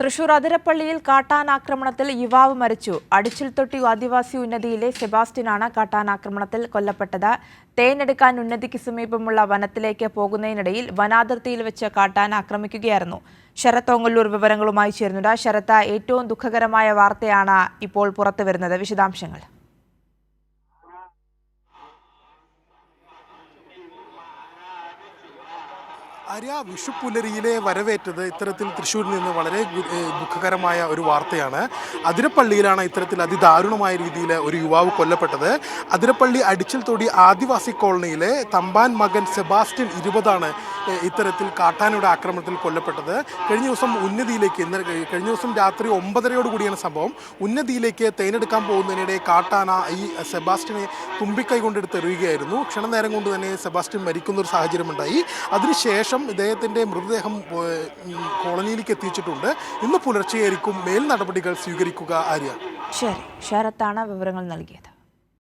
തൃശൂർ അതിരപ്പള്ളിയിൽ കാട്ടാനാക്രമണത്തിൽ യുവാവ് മരിച്ചു. അടിച്ചിൽത്തൊട്ടി ആദിവാസി ഉന്നതിയിലെ സെബാസ്റ്റ്യനാണ് കാട്ടാനാക്രമണത്തിൽ കൊല്ലപ്പെട്ടത്. തേനെടുക്കാൻ ഉന്നതിക്ക് സമീപമുള്ള വനത്തിലേക്ക് പോകുന്നതിനിടയിൽ വനാതിർത്തിയിൽ വെച്ച് കാട്ടാന ആക്രമിക്കുകയായിരുന്നു. ശരത് ഓങ്ങല്ലൂർ വിവരങ്ങളുമായി ചേരുന്നുണ്ട്. ശരത്ത്, ഏറ്റവും ദുഃഖകരമായ വാർത്തയാണ് ഇപ്പോൾ പുറത്തുവരുന്നത്. വിശദാംശങ്ങൾ. വിഷുപ്പുലരിയിലെ വരവേറ്റത് ഇത്തരത്തിൽ തൃശ്ശൂരിൽ നിന്ന് വളരെ ദുഃഖകരമായ ഒരു വാർത്തയാണ്. അതിരപ്പള്ളിയിലാണ് ഇത്തരത്തിൽ അതിദാരുണമായ രീതിയിൽ ഒരു യുവാവ് കൊല്ലപ്പെട്ടത്. അതിരപ്പള്ളി അടിച്ചിൽത്തൊടി ആദിവാസി കോളനിയിലെ തമ്പാൻ മകൻ സെബാസ്റ്റ്യൻ 20 ഇത്തരത്തിൽ കാട്ടാനയുടെ ആക്രമണത്തിൽ കൊല്ലപ്പെട്ടത്. കഴിഞ്ഞ ദിവസം രാത്രി 9:30 സംഭവം. ഉന്നതിയിലേക്ക് തേനെടുക്കാൻ പോകുന്നതിനിടെ കാട്ടാന ഈ സെബാസ്റ്റ്യനെ തുമ്പിക്കൈ കൊണ്ടെടുത്ത് എറിയുകയായിരുന്നു. ക്ഷണനേരം കൊണ്ട് തന്നെ സെബാസ്റ്റ്യൻ മരിക്കുന്ന ഒരു സാഹചര്യമുണ്ടായി. അതിനുശേഷം ഇദ്ദേഹത്തിൻ്റെ മൃതദേഹം കോളനിയിലേക്ക് എത്തിച്ചിട്ടുണ്ട്. ഇന്ന് പുലർച്ചെയായിരിക്കും മേൽ നടപടികൾ സ്വീകരിക്കുക. ശരി, ശരത്താണ് വിവരങ്ങൾ നൽകിയത്.